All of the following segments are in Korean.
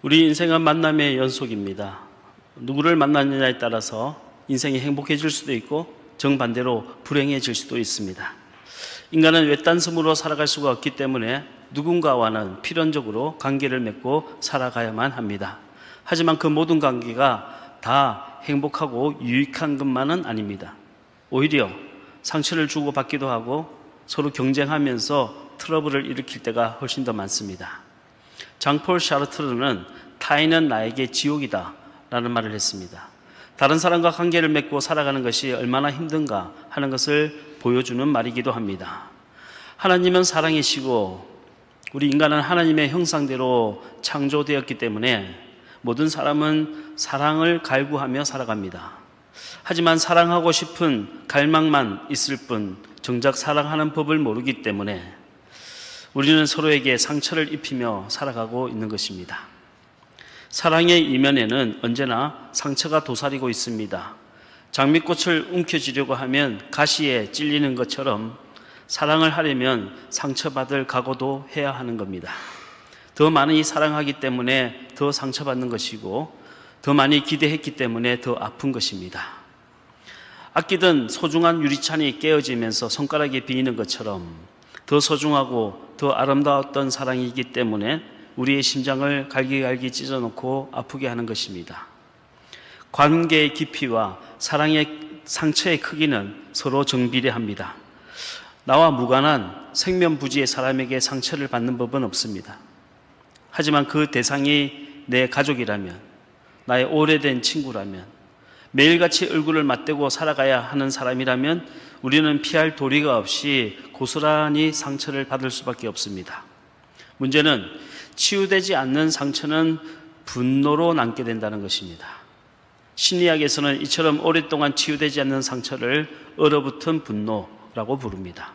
우리 인생은 만남의 연속입니다. 누구를 만나느냐에 따라서 인생이 행복해질 수도 있고 정반대로 불행해질 수도 있습니다. 인간은 외딴섬으로 살아갈 수가 없기 때문에 누군가와는 필연적으로 관계를 맺고 살아가야만 합니다. 하지만 그 모든 관계가 다 행복하고 유익한 것만은 아닙니다. 오히려 상처를 주고받기도 하고 서로 경쟁하면서 트러블을 일으킬 때가 훨씬 더 많습니다. 장폴 샤르트르는 타인은 나에게 지옥이다 라는 말을 했습니다. 다른 사람과 관계를 맺고 살아가는 것이 얼마나 힘든가 하는 것을 보여주는 말이기도 합니다. 하나님은 사랑이시고 우리 인간은 하나님의 형상대로 창조되었기 때문에 모든 사람은 사랑을 갈구하며 살아갑니다. 하지만 사랑하고 싶은 갈망만 있을 뿐 정작 사랑하는 법을 모르기 때문에 우리는 서로에게 상처를 입히며 살아가고 있는 것입니다. 사랑의 이면에는 언제나 상처가 도사리고 있습니다. 장미꽃을 움켜쥐려고 하면 가시에 찔리는 것처럼 사랑을 하려면 상처받을 각오도 해야 하는 겁니다. 더 많이 사랑하기 때문에 더 상처받는 것이고 더 많이 기대했기 때문에 더 아픈 것입니다. 아끼던 소중한 유리창이 깨어지면서 손가락에 비이는 것처럼 더 소중하고 더 아름다웠던 사랑이기 때문에 우리의 심장을 갈기갈기 찢어놓고 아프게 하는 것입니다. 관계의 깊이와 사랑의 상처의 크기는 서로 정비례합니다. 나와 무관한 생면부지의 사람에게 상처를 받는 법은 없습니다. 하지만 그 대상이 내 가족이라면, 나의 오래된 친구라면, 매일같이 얼굴을 맞대고 살아가야 하는 사람이라면 우리는 피할 도리가 없이 고스란히 상처를 받을 수밖에 없습니다. 문제는 치유되지 않는 상처는 분노로 남게 된다는 것입니다. 심리학에서는 이처럼 오랫동안 치유되지 않는 상처를 얼어붙은 분노라고 부릅니다.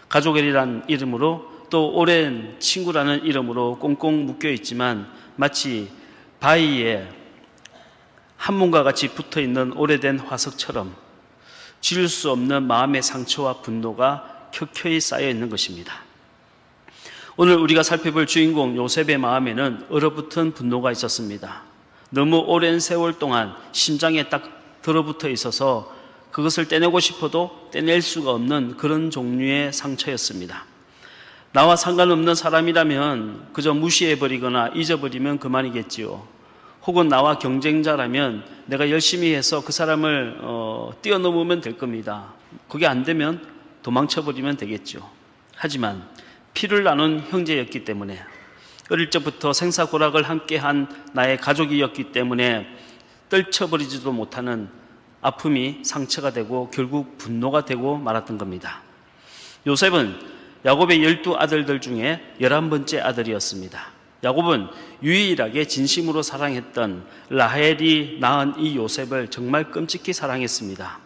가족이라는 이름으로 또 오랜 친구라는 이름으로 꽁꽁 묶여 있지만 마치 바위에 한문과 같이 붙어있는 오래된 화석처럼 지울 수 없는 마음의 상처와 분노가 켜켜이 쌓여 있는 것입니다. 오늘 우리가 살펴볼 주인공 요셉의 마음에는 얼어붙은 분노가 있었습니다. 너무 오랜 세월 동안 심장에 딱 들어붙어 있어서 그것을 떼내고 싶어도 떼낼 수가 없는 그런 종류의 상처였습니다. 나와 상관없는 사람이라면 그저 무시해버리거나 잊어버리면 그만이겠지요. 혹은 나와 경쟁자라면 내가 열심히 해서 그 사람을 뛰어넘으면 될 겁니다. 그게 안 되면 도망쳐버리면 되겠죠. 하지만 피를 나눈 형제였기 때문에 어릴 적부터 생사고락을 함께한 나의 가족이었기 때문에 떨쳐버리지도 못하는 아픔이 상처가 되고 결국 분노가 되고 말았던 겁니다. 요셉은 야곱의 12아들들 중에 11번째 아들이었습니다. 야곱은 유일하게 진심으로 사랑했던 라헬이 낳은 이 요셉을 정말 끔찍히 사랑했습니다.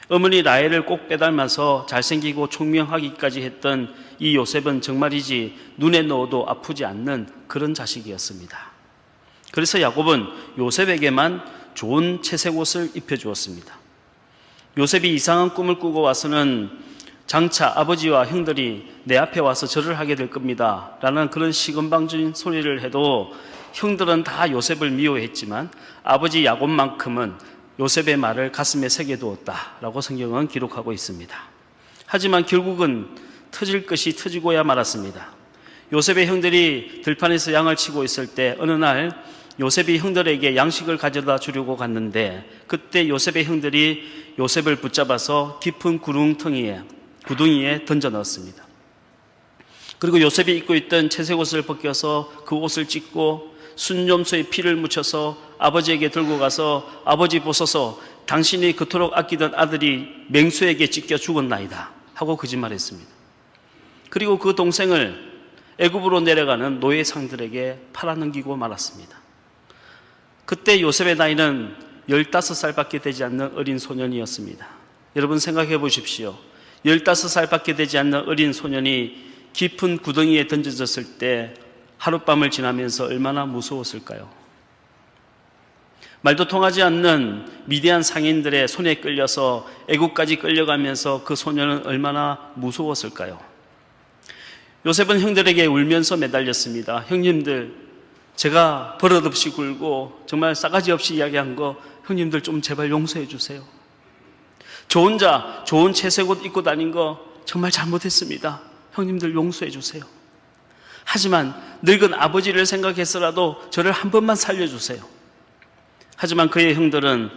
어머니 라헬을 꼭 빼닮아서 잘생기고 총명하기까지 했던 이 요셉은 정말이지 눈에 넣어도 아프지 않는 그런 자식이었습니다. 그래서 야곱은 요셉에게만 좋은 채색 옷을 입혀주었습니다. 요셉이 이상한 꿈을 꾸고 와서는 장차 아버지와 형들이 내 앞에 와서 절을 하게 될 겁니다 라는 그런 시건방진 소리를 해도 형들은 다 요셉을 미워했지만 아버지 야곱만큼은 요셉의 말을 가슴에 새겨두었다 라고 성경은 기록하고 있습니다. 하지만 결국은 터질 것이 터지고야 말았습니다. 요셉의 형들이 들판에서 양을 치고 있을 때 어느 날 요셉이 형들에게 양식을 가져다 주려고 갔는데 그때 요셉의 형들이 요셉을 붙잡아서 깊은 구덩이에 던져 넣었습니다. 그리고 요셉이 입고 있던 채색 옷을 벗겨서 그 옷을 찢고 순념소에 피를 묻혀서 아버지에게 들고 가서 아버지 보소서 당신이 그토록 아끼던 아들이 맹수에게 찢겨 죽었나이다 하고 거짓말했습니다. 그리고 그 동생을 애굽으로 내려가는 노예상들에게 팔아넘기고 말았습니다. 그때 요셉의 나이는 15살밖에 되지 않는 어린 소년이었습니다. 여러분 생각해 보십시오. 15살밖에 되지 않는 어린 소년이 깊은 구덩이에 던져졌을 때 하룻밤을 지나면서 얼마나 무서웠을까요? 말도 통하지 않는 미디안 상인들의 손에 끌려서 애국까지 끌려가면서 그 소년은 얼마나 무서웠을까요? 요셉은 형들에게 울면서 매달렸습니다. 형님들, 제가 버릇없이 굴고 정말 싸가지 없이 이야기한 거 형님들 좀 제발 용서해 주세요. 저 혼자 좋은 채색 옷 입고 다닌 거 정말 잘못했습니다. 형님들 용서해 주세요. 하지만 늙은 아버지를 생각해서라도 저를 한 번만 살려주세요. 하지만 그의 형들은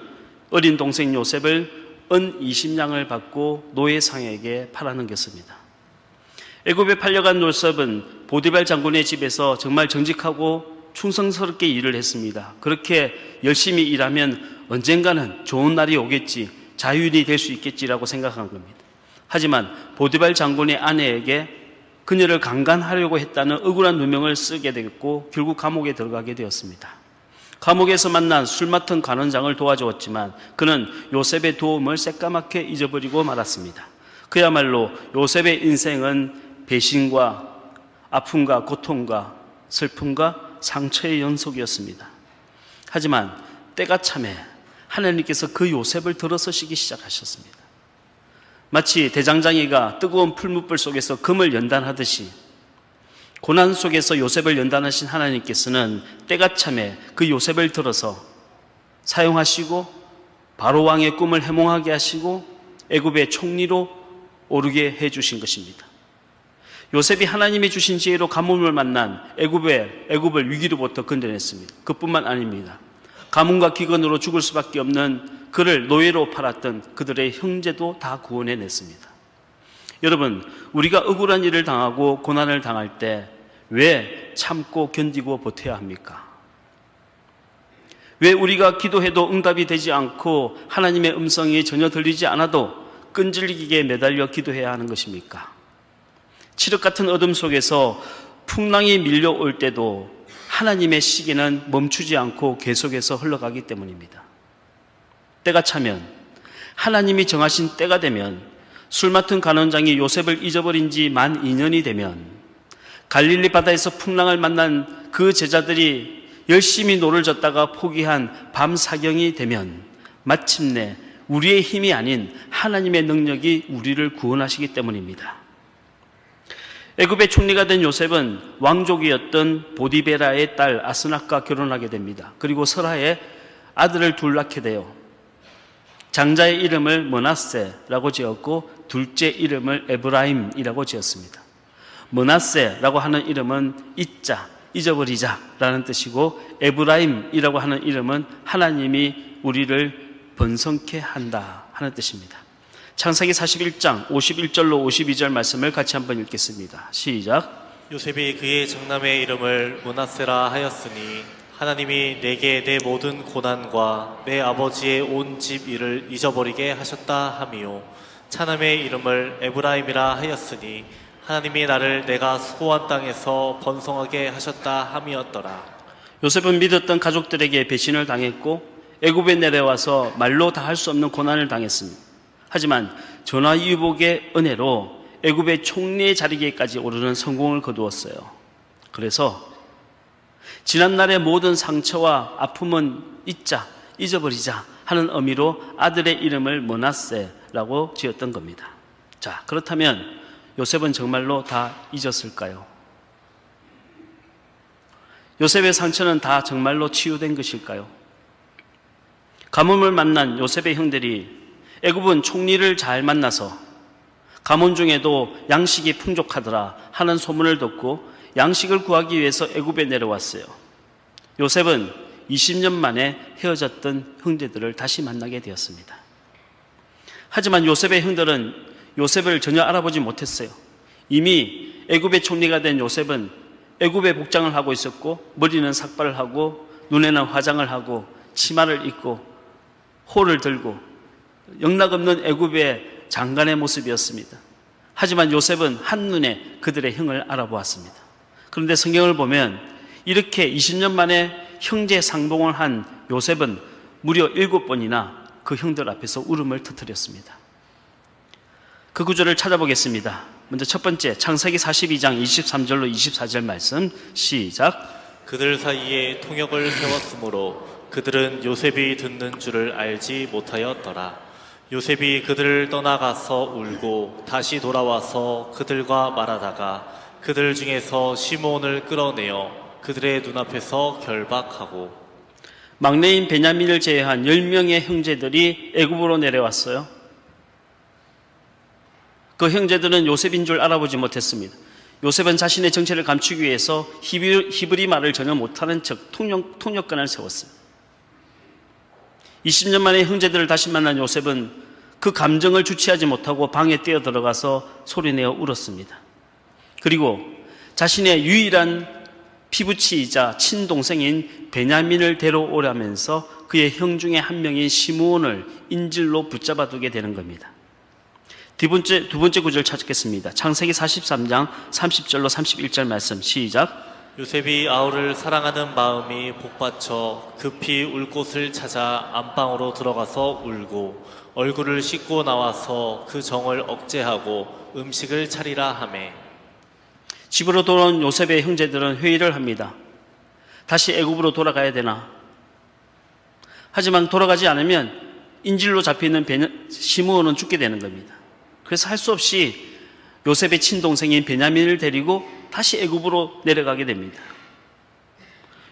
어린 동생 요셉을 은 20냥을 받고 노예상에게 팔아넘겼습니다. 애굽에 팔려간 요셉은 보디발 장군의 집에서 정말 정직하고 충성스럽게 일을 했습니다. 그렇게 열심히 일하면 언젠가는 좋은 날이 오겠지, 자유인이 될 수 있겠지라고 생각한 겁니다. 하지만 보디발 장군의 아내에게 그녀를 강간하려고 했다는 억울한 누명을 쓰게 됐고 결국 감옥에 들어가게 되었습니다. 감옥에서 만난 술 맡은 관원장을 도와주었지만 그는 요셉의 도움을 새까맣게 잊어버리고 말았습니다. 그야말로 요셉의 인생은 배신과 아픔과 고통과 슬픔과 상처의 연속이었습니다. 하지만 때가 참에 하나님께서 그 요셉을 들어서시기 시작하셨습니다. 마치 대장장이가 뜨거운 풀무불 속에서 금을 연단하듯이 고난 속에서 요셉을 연단하신 하나님께서는 때가 참에 그 요셉을 들어서 사용하시고 바로 왕의 꿈을 해몽하게 하시고 애굽의 총리로 오르게 해주신 것입니다. 요셉이 하나님이 주신 지혜로 가뭄을 만난 애굽을 위기로부터 건져냈습니다. 그뿐만 아닙니다. 가뭄과 기근으로 죽을 수밖에 없는 그를 노예로 팔았던 그들의 형제도 다 구원해냈습니다. 여러분, 우리가 억울한 일을 당하고 고난을 당할 때 왜 참고 견디고 버텨야 합니까? 왜 우리가 기도해도 응답이 되지 않고 하나님의 음성이 전혀 들리지 않아도 끈질기게 매달려 기도해야 하는 것입니까? 칠흑 같은 어둠 속에서 풍랑이 밀려올 때도 하나님의 시계는 멈추지 않고 계속해서 흘러가기 때문입니다. 때가 차면, 하나님이 정하신 때가 되면, 술 맡은 간원장이 요셉을 잊어버린 지 만 2년이 되면, 갈릴리 바다에서 풍랑을 만난 그 제자들이 열심히 노를 젓다가 포기한 밤 사경이 되면 마침내 우리의 힘이 아닌 하나님의 능력이 우리를 구원하시기 때문입니다. 애굽의 총리가 된 요셉은 왕족이었던 보디베라의 딸 아스낙과 결혼하게 됩니다. 그리고 설하에 아들을 둘 낳게 돼요. 장자의 이름을 므낫세라고 지었고 둘째 이름을 에브라임이라고 지었습니다. 므낫세라고 하는 이름은 잊자, 잊어버리자 라는 뜻이고 에브라임이라고 하는 이름은 하나님이 우리를 번성케 한다 하는 뜻입니다. 창세기 41장 51절로 52절 말씀을 같이 한번 읽겠습니다. 시작. 요셉이 그의 장남의 이름을 므낫세라 하였으니 하나님이 내게 내 모든 고난과 내 아버지의 온 집 일을 잊어버리게 하셨다 함이요 차남의 이름을 에브라임이라 하였으니 하나님이 나를 내가 수고한 땅에서 번성하게 하셨다 함이었더라. 요셉은 믿었던 가족들에게 배신을 당했고 애굽에 내려와서 말로 다 할 수 없는 고난을 당했습니다. 하지만 전화위복의 은혜로 애굽의 총리의 자리에까지 오르는 성공을 거두었어요. 그래서 지난날의 모든 상처와 아픔은 잊자, 잊어버리자 하는 의미로 아들의 이름을 므낫세라고 지었던 겁니다. 자, 그렇다면 요셉은 정말로 다 잊었을까요? 요셉의 상처는 다 정말로 치유된 것일까요? 가뭄을 만난 요셉의 형들이 애굽은 총리를 잘 만나서 가뭄 중에도 양식이 풍족하더라 하는 소문을 듣고 양식을 구하기 위해서 애굽에 내려왔어요. 요셉은 20년 만에 헤어졌던 형제들을 다시 만나게 되었습니다. 하지만 요셉의 형들은 요셉을 전혀 알아보지 못했어요. 이미 애굽의 총리가 된 요셉은 애굽의 복장을 하고 있었고 머리는 삭발을 하고 눈에는 화장을 하고 치마를 입고 호를 들고 영락없는 애굽의 장관의 모습이었습니다. 하지만 요셉은 한눈에 그들의 형을 알아보았습니다. 그런데 성경을 보면 이렇게 20년 만에 형제 상봉을 한 요셉은 무려 7번이나 그 형들 앞에서 울음을 터뜨렸습니다. 그 구절을 찾아보겠습니다. 먼저 첫 번째 창세기 42장 23절로 24절 말씀 시작. 그들 사이에 통역을 세웠으므로 그들은 요셉이 듣는 줄을 알지 못하였더라. 요셉이 그들을 떠나가서 울고 다시 돌아와서 그들과 말하다가 그들 중에서 시몬을 끌어내어 그들의 눈앞에서 결박하고 막내인 베냐민을 제외한 10명의 형제들이 애굽으로 내려왔어요. 그 형제들은 요셉인 줄 알아보지 못했습니다. 요셉은 자신의 정체를 감추기 위해서 히브리 말을 전혀 못하는 척 통역관을 세웠어요. 20년 만에 형제들을 다시 만난 요셉은 그 감정을 주체하지 못하고 방에 뛰어들어가서 소리내어 울었습니다. 그리고 자신의 유일한 피부치이자 친동생인 베냐민을 데려오라면서 그의 형 중에 한 명인 시므온을 인질로 붙잡아 두게 되는 겁니다. 두 번째 구절 찾겠습니다. 창세기 43장 30절로 31절 말씀 시작. 요셉이 아우를 사랑하는 마음이 복받쳐 급히 울 곳을 찾아 안방으로 들어가서 울고 얼굴을 씻고 나와서 그 정을 억제하고 음식을 차리라 하매 집으로 돌아온 요셉의 형제들은 회의를 합니다. 다시 애굽으로 돌아가야 되나? 하지만 돌아가지 않으면 인질로 잡히는 시므온은 죽게 되는 겁니다. 그래서 할 수 없이 요셉의 친동생인 베냐민을 데리고 다시 애굽으로 내려가게 됩니다.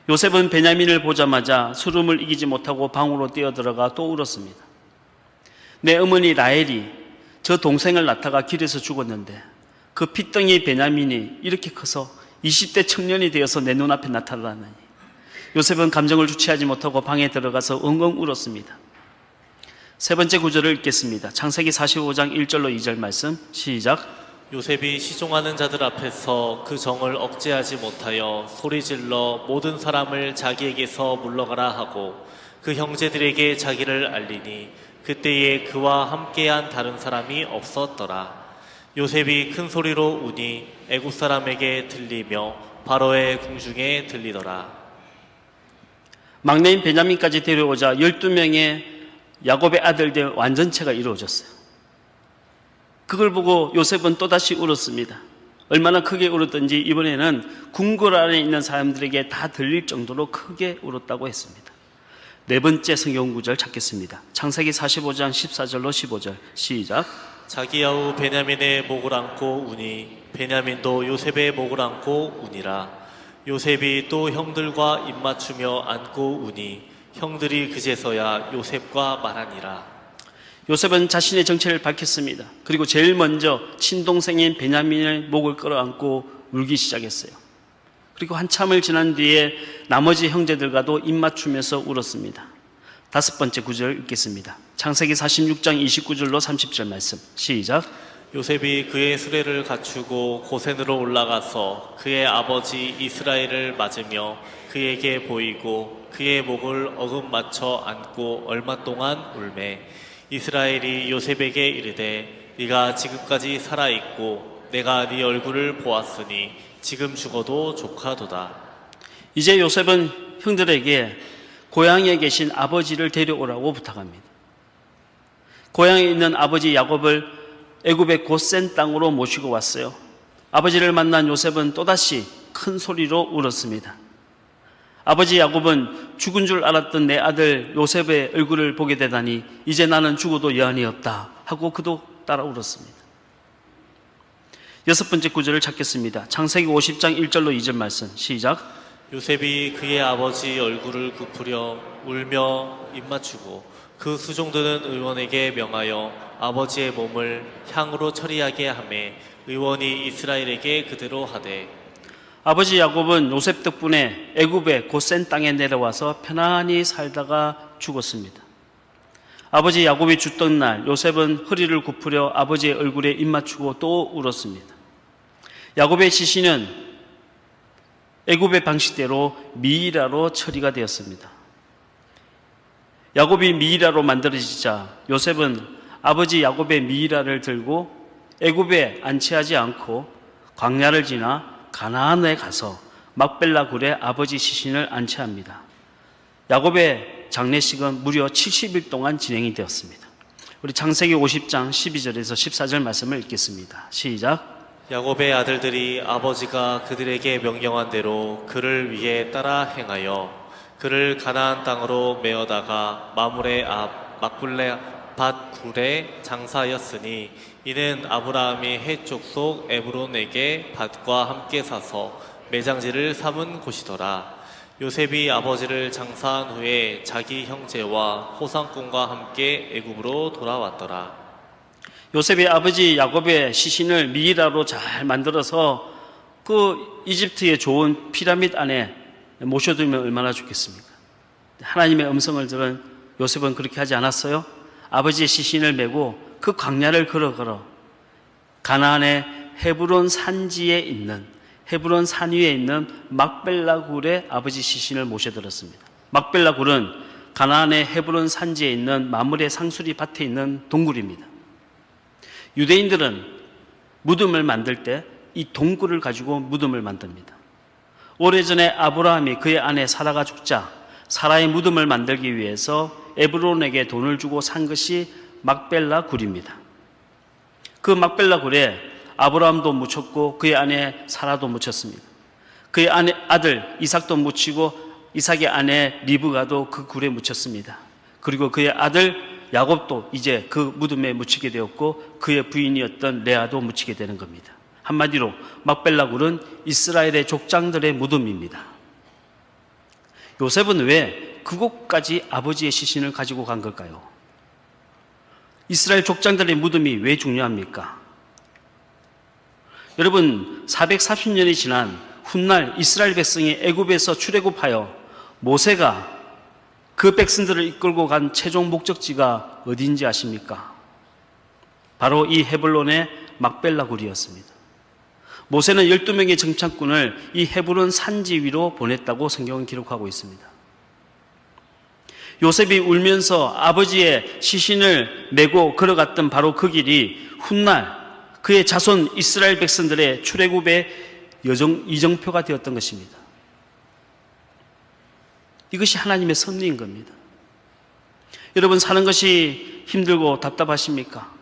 요셉은 베냐민을 보자마자 술음을 이기지 못하고 방으로 뛰어들어가 또 울었습니다. 내 어머니 라헬이 저 동생을 낳다가 길에서 죽었는데 그 핏덩이 베냐민이 이렇게 커서 20대 청년이 되어서 내 눈앞에 나타나다니. 요셉은 감정을 주체하지 못하고 방에 들어가서 엉엉 울었습니다. 세 번째 구절을 읽겠습니다. 창세기 45장 1절로 2절 말씀 시작. 요셉이 시종하는 자들 앞에서 그 정을 억제하지 못하여 소리질러 모든 사람을 자기에게서 물러가라 하고 그 형제들에게 자기를 알리니 그때에 그와 함께한 다른 사람이 없었더라. 요셉이 큰 소리로 우니 애굽 사람에게 들리며 바로의 궁중에 들리더라. 막내인 베냐민까지 데려오자 12명의 야곱의 아들들 완전체가 이루어졌어요. 그걸 보고 요셉은 또다시 울었습니다. 얼마나 크게 울었던지 이번에는 궁궐 안에 있는 사람들에게 다 들릴 정도로 크게 울었다고 했습니다. 네 번째 성경 구절 찾겠습니다. 창세기 45장 14절로 15절 시작. 자기 아우 베냐민의 목을 안고 우니 베냐민도 요셉의 목을 안고 우니라. 요셉이 또 형들과 입맞추며 안고 우니 형들이 그제서야 요셉과 말하니라. 요셉은 자신의 정체를 밝혔습니다. 그리고 제일 먼저 친동생인 베냐민의 목을 끌어안고 울기 시작했어요. 그리고 한참을 지난 뒤에 나머지 형제들과도 입맞추면서 울었습니다. 다섯 번째 구절 읽겠습니다. 창세기 46장 29절로 30절 말씀 시작. 요셉이 그의 수레를 갖추고 고센으로 올라가서 그의 아버지 이스라엘을 맞으며 그에게 보이고 그의 목을 어금 맞춰 안고 얼마 동안 울매 이스라엘이 요셉에게 이르되 네가 지금까지 살아있고 내가 네 얼굴을 보았으니 지금 죽어도 조카도다. 이제 요셉은 형들에게 고향에 계신 아버지를 데려오라고 부탁합니다. 고향에 있는 아버지 야곱을 애굽의 고센 땅으로 모시고 왔어요. 아버지를 만난 요셉은 또다시 큰 소리로 울었습니다. 아버지 야곱은 죽은 줄 알았던 내 아들 요셉의 얼굴을 보게 되다니 이제 나는 죽어도 여한이 없다 하고 그도 따라 울었습니다. 여섯 번째 구절을 찾겠습니다. 창세기 50장 1절로 2절 말씀 시작. 요셉이 그의 아버지 얼굴을 굽으려 울며 입맞추고 그 수종들은 의원에게 명하여 아버지의 몸을 향으로 처리하게 하매 의원이 이스라엘에게 그대로 하되 아버지 야곱은 요셉 덕분에 애굽의 고센 땅에 내려와서 편안히 살다가 죽었습니다. 아버지 야곱이 죽던 날 요셉은 허리를 굽으려 아버지의 얼굴에 입맞추고 또 울었습니다. 야곱의 시신은 애굽의 방식대로 미이라로 처리가 되었습니다. 야곱이 미이라로 만들어지자 요셉은 아버지 야곱의 미이라를 들고 애굽에 안치하지 않고 광야를 지나 가나안에 가서 막벨라 굴에 아버지 시신을 안치합니다. 야곱의 장례식은 무려 70일 동안 진행이 되었습니다. 우리 창세기 50장 12절에서 14절 말씀을 읽겠습니다. 시작. 야곱의 아들들이 아버지가 그들에게 명령한 대로 그를 위해 따라 행하여 그를 가나안 땅으로 메어다가 마므레 앞 막불레 밭 굴에 장사하였으니 이는 아브라함이 헷 족속 에브론에게 밭과 함께 사서 매장지를 삼은 곳이더라. 요셉이 아버지를 장사한 후에 자기 형제와 호상꾼과 함께 애굽으로 돌아왔더라. 요셉의 아버지 야곱의 시신을 미이라로 잘 만들어서 그 이집트의 좋은 피라밋 안에 모셔두면 얼마나 좋겠습니까? 하나님의 음성을 들은 요셉은 그렇게 하지 않았어요? 아버지의 시신을 메고 그 광야를 걸어 가나안의 헤브론 산지에 있는, 헤브론 산 위에 있는 막벨라 굴에 아버지 시신을 모셔들었습니다. 막벨라 굴은 가나안의 헤브론 산지에 있는 마므레 상수리 밭에 있는 동굴입니다. 유대인들은 무덤을 만들 때 이 동굴을 가지고 무덤을 만듭니다. 오래전에 아브라함이 그의 아내 사라가 죽자 사라의 무덤을 만들기 위해서 에브론에게 돈을 주고 산 것이 막벨라 굴입니다. 그 막벨라 굴에 아브라함도 묻혔고 그의 아내 사라도 묻혔습니다. 그의 아들 이삭도 묻히고 이삭의 아내 리브가도 그 굴에 묻혔습니다. 그리고 그의 아들 야곱도 이제 그 무덤에 묻히게 되었고 그의 부인이었던 레아도 묻히게 되는 겁니다. 한마디로 막벨라 굴은 이스라엘의 족장들의 무덤입니다. 요셉은 왜 그곳까지 아버지의 시신을 가지고 간 걸까요? 이스라엘 족장들의 무덤이 왜 중요합니까? 여러분, 440년이 지난 훗날 이스라엘 백성이 애굽에서 출애굽하여 모세가 그 백성들을 이끌고 간 최종 목적지가 어디인지 아십니까? 바로 이 헤블론의 막벨라 굴이었습니다. 모세는 12명의 정착군을 이 헤브론 산지 위로 보냈다고 성경은 기록하고 있습니다. 요셉이 울면서 아버지의 시신을 메고 걸어갔던 바로 그 길이 훗날 그의 자손 이스라엘 백성들의 출애굽의 이정표가 되었던 것입니다. 이것이 하나님의 섭리인 겁니다. 여러분, 사는 것이 힘들고 답답하십니까?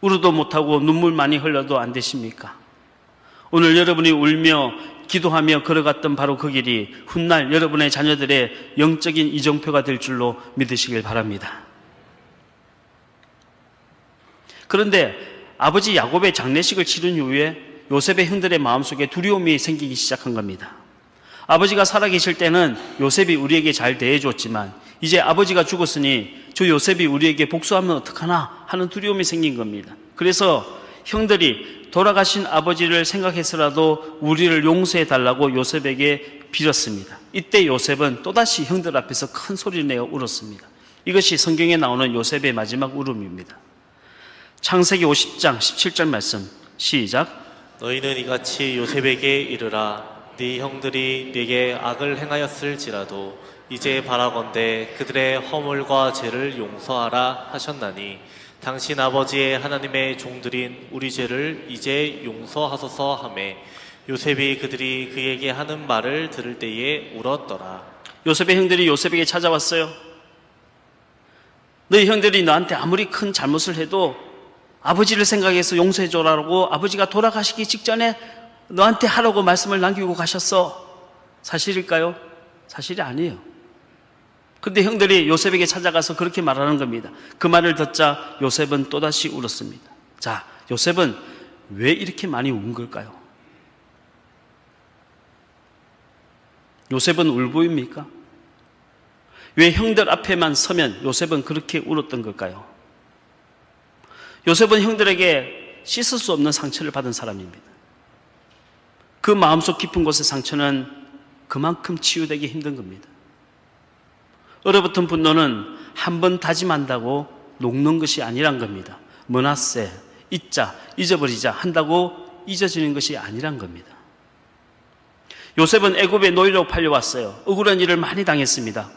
울어도 못하고 눈물 많이 흘려도 안 되십니까? 오늘 여러분이 울며 기도하며 걸어갔던 바로 그 길이 훗날 여러분의 자녀들의 영적인 이정표가 될 줄로 믿으시길 바랍니다. 그런데 아버지 야곱의 장례식을 치른 이후에 요셉의 형들의 마음속에 두려움이 생기기 시작한 겁니다. 아버지가 살아계실 때는 요셉이 우리에게 잘 대해줬지만 이제 아버지가 죽었으니 저 요셉이 우리에게 복수하면 어떡하나 하는 두려움이 생긴 겁니다. 그래서 형들이 돌아가신 아버지를 생각해서라도 우리를 용서해 달라고 요셉에게 빌었습니다. 이때 요셉은 또다시 형들 앞에서 큰 소리를 내어 울었습니다. 이것이 성경에 나오는 요셉의 마지막 울음입니다. 창세기 50장 17절 말씀 시작. 너희는 이같이 요셉에게 이르라. 네 형들이 네게 악을 행하였을지라도 이제 바라건대 그들의 허물과 죄를 용서하라 하셨나니 당신 아버지의 하나님의 종들인 우리 죄를 이제 용서하소서 하매 요셉이 그들이 그에게 하는 말을 들을 때에 울었더라. 요셉의 형들이 요셉에게 찾아왔어요. 너희 형들이 너한테 아무리 큰 잘못을 해도 아버지를 생각해서 용서해 줘라고 아버지가 돌아가시기 직전에 너한테 하라고 말씀을 남기고 가셨어. 사실일까요? 사실이 아니에요. 근데 형들이 요셉에게 찾아가서 그렇게 말하는 겁니다. 그 말을 듣자 요셉은 또다시 울었습니다. 자, 요셉은 왜 이렇게 많이 운 걸까요? 요셉은 울보입니까? 왜 형들 앞에만 서면 요셉은 그렇게 울었던 걸까요? 요셉은 형들에게 씻을 수 없는 상처를 받은 사람입니다. 그 마음속 깊은 곳의 상처는 그만큼 치유되기 힘든 겁니다. 얼어붙은 분노는 한 번 다짐한다고 녹는 것이 아니란 겁니다. 머나세, 잊자, 잊어버리자 한다고 잊어지는 것이 아니란 겁니다. 요셉은 애굽의 노예로 팔려왔어요. 억울한 일을 많이 당했습니다.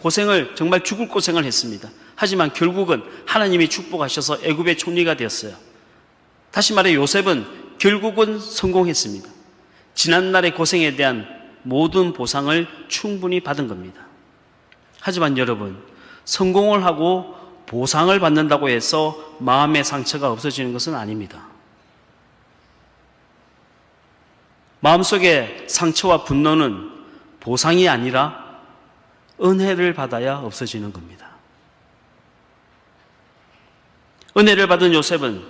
정말 죽을 고생을 했습니다. 하지만 결국은 하나님이 축복하셔서 애굽의 총리가 되었어요. 다시 말해 요셉은 결국은 성공했습니다. 지난날의 고생에 대한 모든 보상을 충분히 받은 겁니다. 하지만 여러분, 성공을 하고 보상을 받는다고 해서 마음의 상처가 없어지는 것은 아닙니다. 마음속의 상처와 분노는 보상이 아니라 은혜를 받아야 없어지는 겁니다. 은혜를 받은 요셉은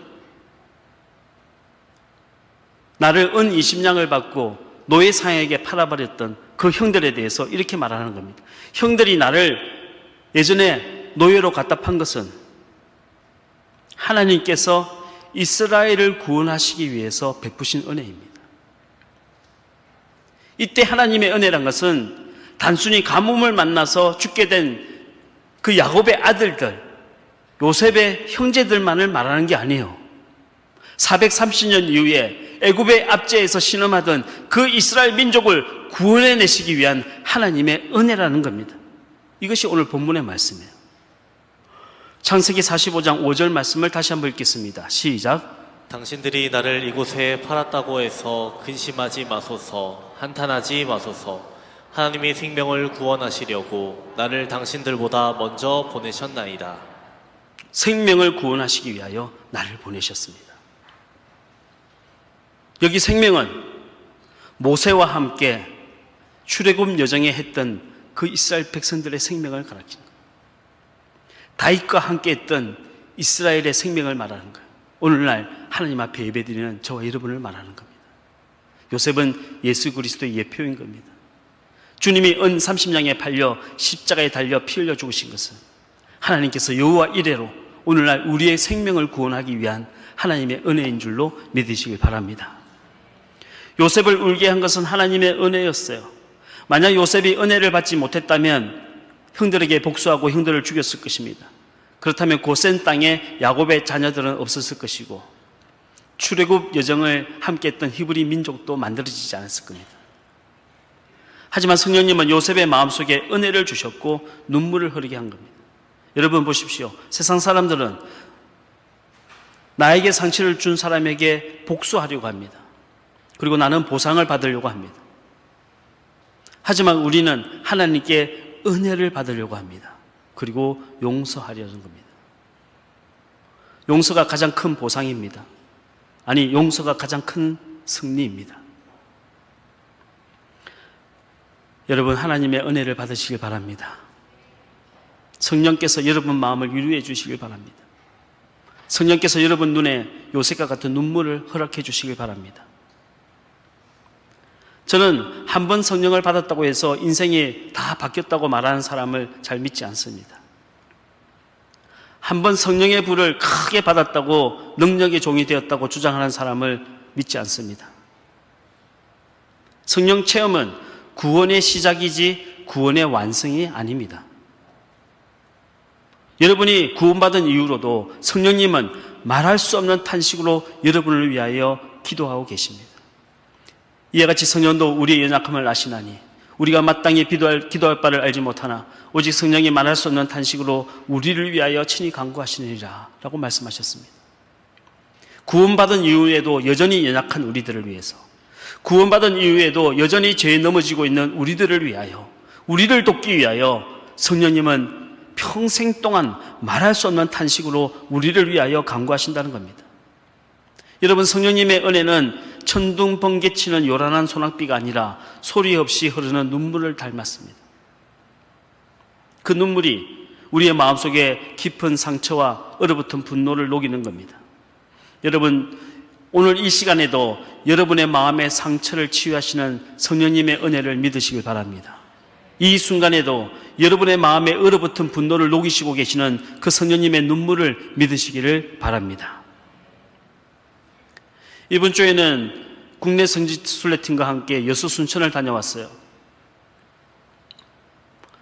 나를 은 20냥을 받고 노예 상에게 팔아버렸던 그 형들에 대해서 이렇게 말하는 겁니다. 형들이 나를 예전에 노예로 갖다 판 것은 하나님께서 이스라엘을 구원하시기 위해서 베푸신 은혜입니다. 이때 하나님의 은혜란 것은 단순히 가뭄을 만나서 죽게 된 그 야곱의 아들들, 요셉의 형제들만을 말하는 게 아니에요. 430년 이후에 애굽의 압제에서 신음하던 그 이스라엘 민족을 구원해내시기 위한 하나님의 은혜라는 겁니다. 이것이 오늘 본문의 말씀이에요. 창세기 45장 5절 말씀을 다시 한번 읽겠습니다. 시작. 당신들이 나를 이곳에 팔았다고 해서 근심하지 마소서, 한탄하지 마소서. 하나님이 생명을 구원하시려고 나를 당신들보다 먼저 보내셨나이다. 생명을 구원하시기 위하여 나를 보내셨습니다. 여기 생명은 모세와 함께 출애굽 여정에 했던 그 이스라엘 백성들의 생명을 가리키는 거예요. 다윗과 함께 했던 이스라엘의 생명을 말하는 거예요. 오늘날 하나님 앞에 예배드리는 저와 여러분을 말하는 겁니다. 요셉은 예수 그리스도의 예표인 겁니다. 주님이 은 30냥에 팔려 십자가에 달려 피 흘려 죽으신 것은 하나님께서 여호와 이레로 오늘날 우리의 생명을 구원하기 위한 하나님의 은혜인 줄로 믿으시길 바랍니다. 요셉을 울게 한 것은 하나님의 은혜였어요. 만약 요셉이 은혜를 받지 못했다면 형들에게 복수하고 형들을 죽였을 것입니다. 그렇다면 고센 땅에 야곱의 자녀들은 없었을 것이고 출애굽 여정을 함께했던 히브리 민족도 만들어지지 않았을 겁니다. 하지만 성령님은 요셉의 마음속에 은혜를 주셨고 눈물을 흐르게 한 겁니다. 여러분 보십시오. 세상 사람들은 나에게 상처를 준 사람에게 복수하려고 합니다. 그리고 나는 보상을 받으려고 합니다. 하지만 우리는 하나님께 은혜를 받으려고 합니다. 그리고 용서하려는 겁니다. 용서가 가장 큰 보상입니다. 아니, 용서가 가장 큰 승리입니다. 여러분, 하나님의 은혜를 받으시길 바랍니다. 성령께서 여러분 마음을 위로해 주시길 바랍니다. 성령께서 여러분 눈에 요셉과 같은 눈물을 허락해 주시길 바랍니다. 저는 한 번 성령을 받았다고 해서 인생이 다 바뀌었다고 말하는 사람을 잘 믿지 않습니다. 한 번 성령의 불을 크게 받았다고 능력의 종이 되었다고 주장하는 사람을 믿지 않습니다. 성령 체험은 구원의 시작이지 구원의 완성이 아닙니다. 여러분이 구원받은 이후로도 성령님은 말할 수 없는 탄식으로 여러분을 위하여 기도하고 계십니다. 이와 같이 성령도 우리의 연약함을 아시나니 우리가 마땅히 기도할 바를 알지 못하나 오직 성령이 말할 수 없는 탄식으로 우리를 위하여 친히 간구하시느니라 라고 말씀하셨습니다. 구원받은 이후에도 여전히 연약한 우리들을 위해서, 구원받은 이후에도 여전히 죄에 넘어지고 있는 우리들을 위하여, 우리를 돕기 위하여 성령님은 평생 동안 말할 수 없는 탄식으로 우리를 위하여 간구하신다는 겁니다. 여러분, 성령님의 은혜는 천둥 번개치는 요란한 소낙비가 아니라 소리 없이 흐르는 눈물을 닮았습니다. 그 눈물이 우리의 마음속에 깊은 상처와 얼어붙은 분노를 녹이는 겁니다. 여러분, 오늘 이 시간에도 여러분의 마음의 상처를 치유하시는 성령님의 은혜를 믿으시길 바랍니다. 이 순간에도 여러분의 마음에 얼어붙은 분노를 녹이시고 계시는 그 성령님의 눈물을 믿으시기를 바랍니다. 이번 주에는 국내 성지순례팀과 함께 여수 순천을 다녀왔어요.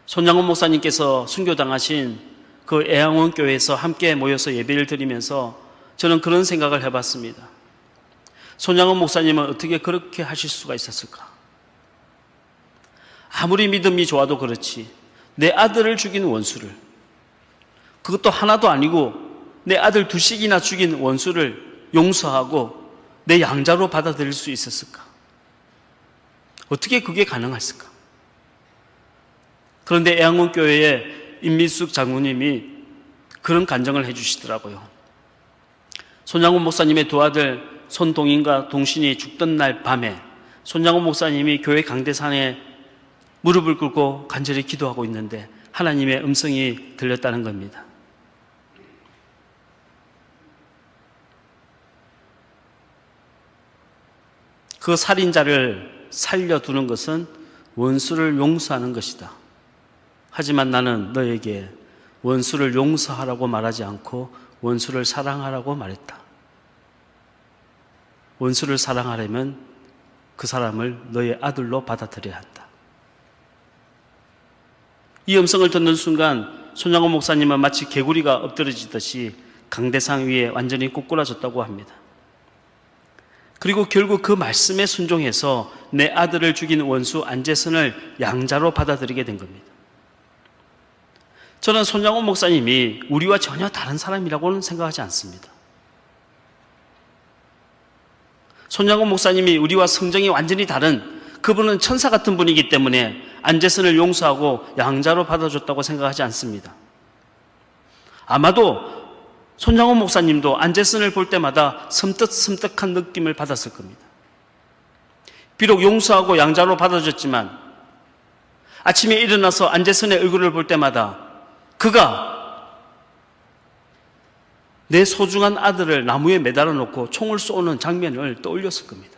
손양원 목사님께서 순교당하신 그 애양원 교회에서 함께 모여서 예배를 드리면서 저는 그런 생각을 해봤습니다. 손양원 목사님은 어떻게 그렇게 하실 수가 있었을까? 아무리 믿음이 좋아도 그렇지 내 아들을 죽인 원수를, 그것도 하나도 아니고 내 아들 두씩이나 죽인 원수를 용서하고 내 양자로 받아들일 수 있었을까? 어떻게 그게 가능했을까? 그런데 애양원교회의 임미숙 장로님이 그런 간증을 해주시더라고요. 손양원 목사님의 두 아들 손동인과 동신이 죽던 날 밤에 손양원 목사님이 교회 강대상에 무릎을 꿇고 간절히 기도하고 있는데 하나님의 음성이 들렸다는 겁니다. 그 살인자를 살려두는 것은 원수를 용서하는 것이다. 하지만 나는 너에게 원수를 용서하라고 말하지 않고 원수를 사랑하라고 말했다. 원수를 사랑하려면 그 사람을 너의 아들로 받아들여야 한다. 이 음성을 듣는 순간 손양호 목사님은 마치 개구리가 엎드러지듯이 강대상 위에 완전히 꼬꾸라졌다고 합니다. 그리고 결국 그 말씀에 순종해서 내 아들을 죽인 원수 안재선을 양자로 받아들이게 된 겁니다. 저는 손양호 목사님이 우리와 전혀 다른 사람이라고는 생각하지 않습니다. 손양호 목사님이 우리와 성정이 완전히 다른, 그분은 천사 같은 분이기 때문에 안재선을 용서하고 양자로 받아줬다고 생각하지 않습니다. 아마도 손양호 목사님도 안재선을 볼 때마다 섬뜩섬뜩한 느낌을 받았을 겁니다. 비록 용서하고 양자로 받아줬지만 아침에 일어나서 안재선의 얼굴을 볼 때마다 그가 내 소중한 아들을 나무에 매달아 놓고 총을 쏘는 장면을 떠올렸을 겁니다.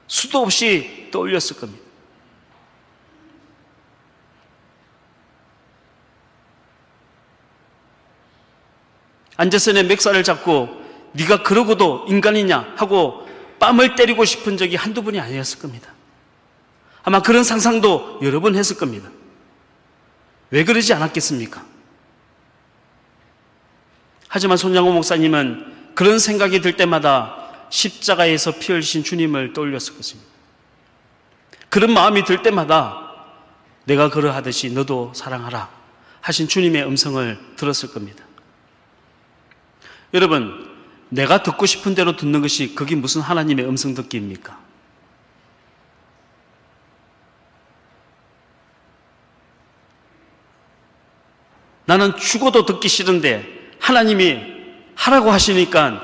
수도 없이 떠올렸을 겁니다. 안재선의 멱살을 잡고 네가 그러고도 인간이냐 하고 뺨을 때리고 싶은 적이 한두 번이 아니었을 겁니다. 아마 그런 상상도 여러 번 했을 겁니다. 왜 그러지 않았겠습니까? 하지만 손양호 목사님은 그런 생각이 들 때마다 십자가에서 피 흘리신 주님을 떠올렸을 것입니다. 그런 마음이 들 때마다 내가 그러하듯이 너도 사랑하라 하신 주님의 음성을 들었을 겁니다. 여러분, 내가 듣고 싶은 대로 듣는 것이 그게 무슨 하나님의 음성 듣기입니까? 나는 죽어도 듣기 싫은데 하나님이 하라고 하시니까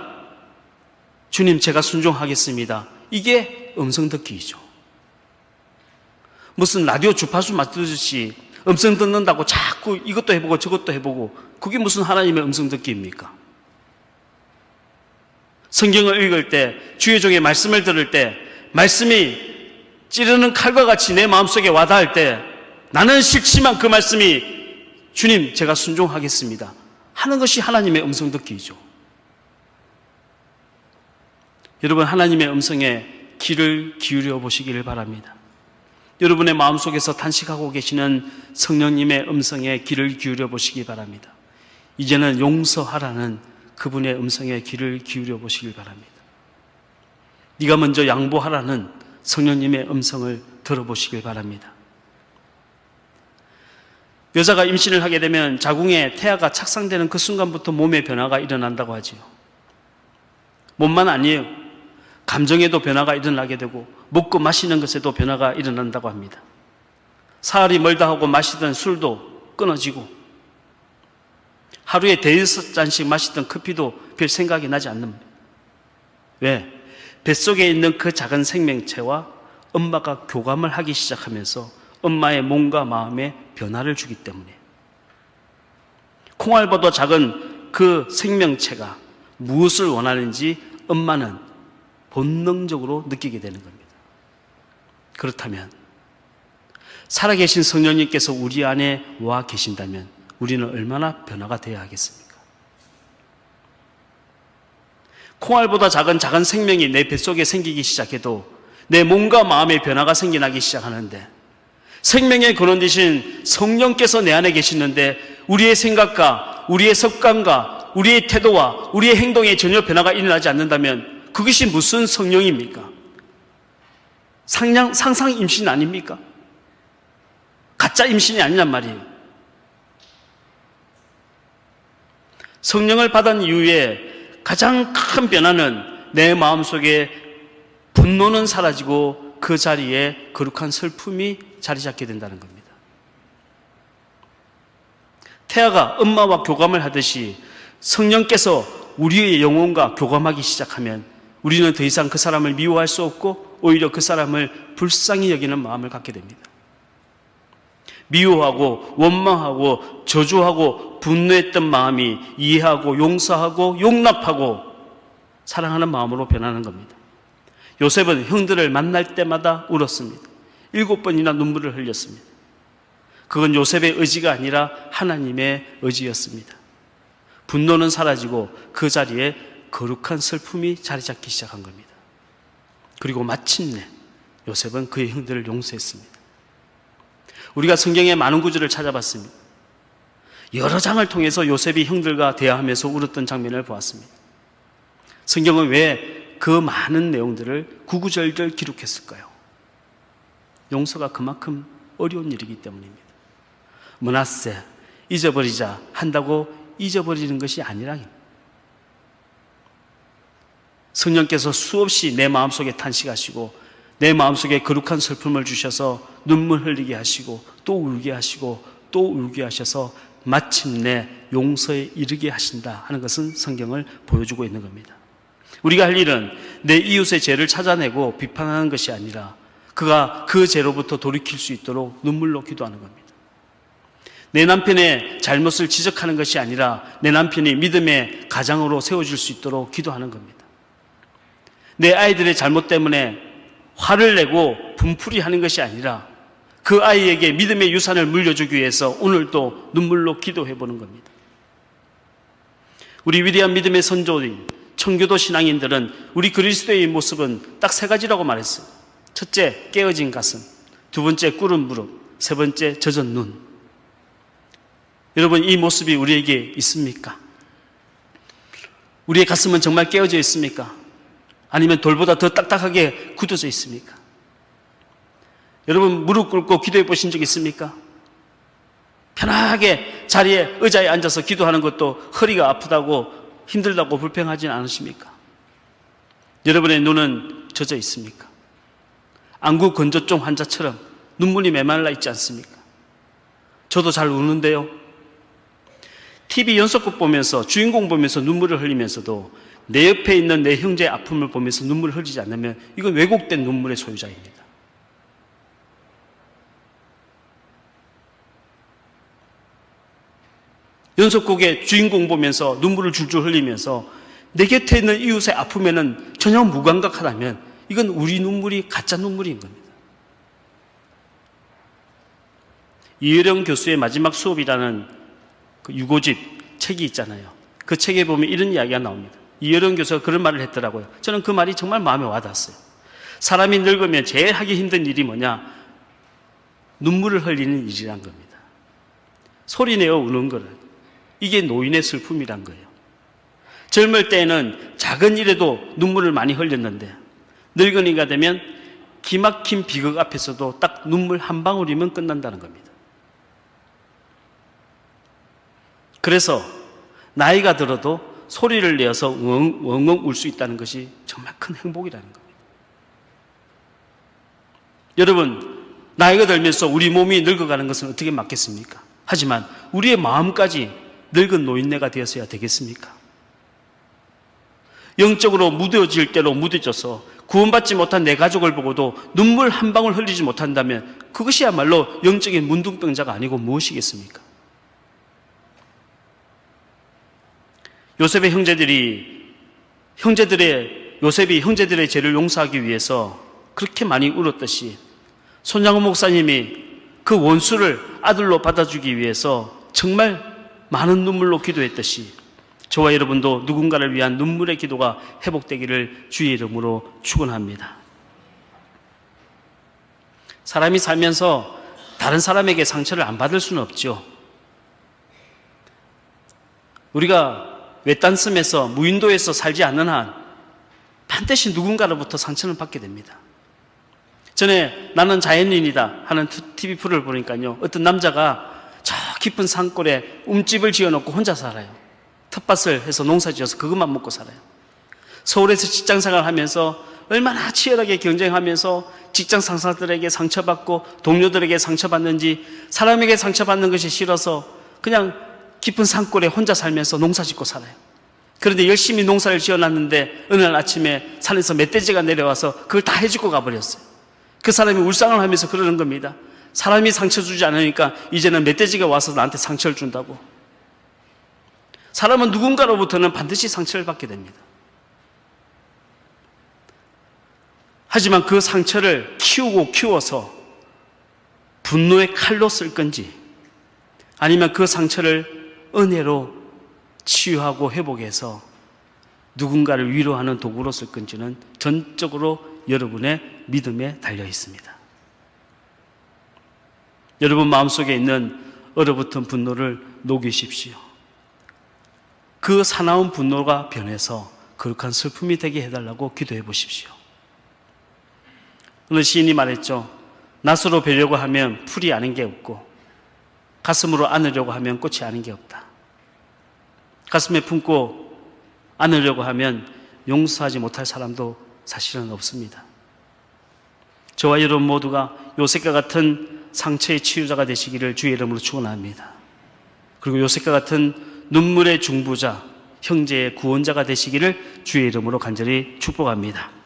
주님 제가 순종하겠습니다. 이게 음성 듣기이죠. 무슨 라디오 주파수 맞추듯이 음성 듣는다고 자꾸 이것도 해보고 저것도 해보고 그게 무슨 하나님의 음성 듣기입니까? 성경을 읽을 때, 주의 종의 말씀을 들을 때 말씀이 찌르는 칼과 같이 내 마음속에 와닿을 때 나는 싫지만 그 말씀이 주님 제가 순종하겠습니다 하는 것이 하나님의 음성 듣기이죠. 여러분, 하나님의 음성에 귀를 기울여 보시기를 바랍니다. 여러분의 마음속에서 탄식하고 계시는 성령님의 음성에 귀를 기울여 보시기 바랍니다. 이제는 용서하라는 그분의 음성에 귀를 기울여 보시길 바랍니다. 네가 먼저 양보하라는 성령님의 음성을 들어보시길 바랍니다. 여자가 임신을 하게 되면 자궁에 태아가 착상되는 그 순간부터 몸에 변화가 일어난다고 하지요. 몸만 아니에요. 감정에도 변화가 일어나게 되고 먹고 마시는 것에도 변화가 일어난다고 합니다. 사흘이 멀다 하고 마시던 술도 끊어지고 하루에 5잔씩 마시던 커피도 별 생각이 나지 않는 거예요. 왜? 뱃속에 있는 그 작은 생명체와 엄마가 교감을 하기 시작하면서 엄마의 몸과 마음에 변화를 주기 때문에 콩알보다 작은 그 생명체가 무엇을 원하는지 엄마는 본능적으로 느끼게 되는 겁니다. 그렇다면 살아계신 성령님께서 우리 안에 와 계신다면 우리는 얼마나 변화가 되어야 하겠습니까? 콩알보다 작은 생명이 내 뱃속에 생기기 시작해도 내 몸과 마음의 변화가 생겨나기 시작하는데 생명의 근원 되신 성령께서 내 안에 계시는데 우리의 생각과 우리의 습관과 우리의 태도와 우리의 행동에 전혀 변화가 일어나지 않는다면 그것이 무슨 성령입니까? 상상 임신 아닙니까? 가짜 임신이 아니란 말이에요. 성령을 받은 이후에 가장 큰 변화는 내 마음속에 분노는 사라지고 그 자리에 거룩한 슬픔이 자리 잡게 된다는 겁니다. 태아가 엄마와 교감을 하듯이 성령께서 우리의 영혼과 교감하기 시작하면 우리는 더 이상 그 사람을 미워할 수 없고 오히려 그 사람을 불쌍히 여기는 마음을 갖게 됩니다. 미워하고 원망하고 저주하고 분노했던 마음이 이해하고 용서하고 용납하고 사랑하는 마음으로 변하는 겁니다. 요셉은 형들을 만날 때마다 울었습니다. 7번이나 눈물을 흘렸습니다. 그건 요셉의 의지가 아니라 하나님의 의지였습니다. 분노는 사라지고 그 자리에 거룩한 슬픔이 자리 잡기 시작한 겁니다. 그리고 마침내 요셉은 그의 형들을 용서했습니다. 우리가 성경의 많은 구절을 찾아봤습니다. 여러 장을 통해서 요셉이 형들과 대화하면서 울었던 장면을 보았습니다. 성경은 왜 그 많은 내용들을 구구절절 기록했을까요? 용서가 그만큼 어려운 일이기 때문입니다. 므낫세, 잊어버리자 한다고 잊어버리는 것이 아니라 성령께서 수없이 내 마음속에 탄식하시고 내 마음속에 거룩한 슬픔을 주셔서 눈물 흘리게 하시고 또 울게 하시고 또 울게 하셔서 마침내 용서에 이르게 하신다 하는 것은 성경을 보여주고 있는 겁니다. 우리가 할 일은 내 이웃의 죄를 찾아내고 비판하는 것이 아니라 그가 그 죄로부터 돌이킬 수 있도록 눈물로 기도하는 겁니다. 내 남편의 잘못을 지적하는 것이 아니라 내 남편이 믿음의 가장으로 세워질 수 있도록 기도하는 겁니다. 내 아이들의 잘못 때문에 화를 내고 분풀이하는 것이 아니라 그 아이에게 믿음의 유산을 물려주기 위해서 오늘도 눈물로 기도해 보는 겁니다. 우리 위대한 믿음의 선조인 청교도 신앙인들은 우리 그리스도의 모습은 딱 3가지라고 말했어요. 첫째, 깨어진 가슴. 2번째, 꿇은 무릎. 3번째, 젖은 눈. 여러분, 이 모습이 우리에게 있습니까? 우리의 가슴은 정말 깨어져 있습니까? 아니면 돌보다 더 딱딱하게 굳어져 있습니까? 여러분, 무릎 꿇고 기도해 보신 적 있습니까? 편하게 자리에 의자에 앉아서 기도하는 것도 허리가 아프다고 힘들다고 불평하진 않으십니까? 여러분의 눈은 젖어 있습니까? 안구 건조증 환자처럼 눈물이 메말라 있지 않습니까? 저도 잘 우는데요. TV 연속극 보면서 주인공 보면서 눈물을 흘리면서도 내 옆에 있는 내 형제의 아픔을 보면서 눈물을 흘리지 않으면 이건 왜곡된 눈물의 소유자입니다. 연속곡의 주인공 보면서 눈물을 줄줄 흘리면서 내 곁에 있는 이웃의 아픔에는 전혀 무감각하다면 이건 우리 눈물이 가짜 눈물인 겁니다. 이혜령 교수의 마지막 수업이라는 그 유고집 책이 있잖아요. 그 책에 보면 이런 이야기가 나옵니다. 이혜령 교수가 그런 말을 했더라고요. 저는 그 말이 정말 마음에 와닿았어요. 사람이 늙으면 제일 하기 힘든 일이 뭐냐? 눈물을 흘리는 일이란 겁니다. 소리내어 우는 거를. 이게 노인의 슬픔이란 거예요. 젊을 때에는 작은 일에도 눈물을 많이 흘렸는데 늙은이가 되면 기막힌 비극 앞에서도 딱 눈물 한 방울이면 끝난다는 겁니다. 그래서 나이가 들어도 소리를 내어서 엉엉 울 수 있다는 것이 정말 큰 행복이라는 겁니다. 여러분, 나이가 들면서 우리 몸이 늙어가는 것은 어떻게 맞겠습니까? 하지만 우리의 마음까지 늙은 노인네가 되었어야 되겠습니까? 영적으로 무뎌질 대로 무뎌져서 구원받지 못한 내 가족을 보고도 눈물 한 방울 흘리지 못한다면 그것이야말로 영적인 문둥병자가 아니고 무엇이겠습니까? 요셉이 형제들의 죄를 용서하기 위해서 그렇게 많이 울었듯이 손양호 목사님이 그 원수를 아들로 받아주기 위해서 정말 많은 눈물로 기도했듯이 저와 여러분도 누군가를 위한 눈물의 기도가 회복되기를 주의 이름으로 축원합니다. 사람이 살면서 다른 사람에게 상처를 안 받을 수는 없죠. 우리가 외딴섬에서 무인도에서 살지 않는 한 반드시 누군가로부터 상처를 받게 됩니다. 전에 나는 자연인이다 하는 TV 프로를 보니까요, 어떤 남자가 저 깊은 산골에 움집을 지어놓고 혼자 살아요. 텃밭을 해서 농사 지어서 그것만 먹고 살아요. 서울에서 직장생활을 하면서 얼마나 치열하게 경쟁하면서 직장 상사들에게 상처받고 동료들에게 상처받는지 사람에게 상처받는 것이 싫어서 그냥 깊은 산골에 혼자 살면서 농사 짓고 살아요. 그런데 열심히 농사를 지어놨는데 어느 날 아침에 산에서 멧돼지가 내려와서 그걸 다 해주고 가버렸어요. 그 사람이 울상을 하면서 그러는 겁니다. 사람이 상처 주지 않으니까 이제는 멧돼지가 와서 나한테 상처를 준다고. 사람은 누군가로부터는 반드시 상처를 받게 됩니다. 하지만 그 상처를 키워서 분노의 칼로 쓸 건지, 아니면 그 상처를 은혜로 치유하고 회복해서 누군가를 위로하는 도구로 쓸 건지는 전적으로 여러분의 믿음에 달려 있습니다. 여러분 마음속에 있는 얼어붙은 분노를 녹이십시오. 그 사나운 분노가 변해서 거룩한 슬픔이 되게 해달라고 기도해 보십시오. 오늘 시인이 말했죠. 낫으로 베려고 하면 풀이 아는 게 없고 가슴으로 안으려고 하면 꽃이 아는 게 없다. 가슴에 품고 안으려고 하면 용서하지 못할 사람도 사실은 없습니다. 저와 여러분 모두가 요셉과 같은 상처의 치유자가 되시기를 주의 이름으로 축원합니다. 그리고 요셉과 같은 눈물의 중보자, 형제의 구원자가 되시기를 주의 이름으로 간절히 축복합니다.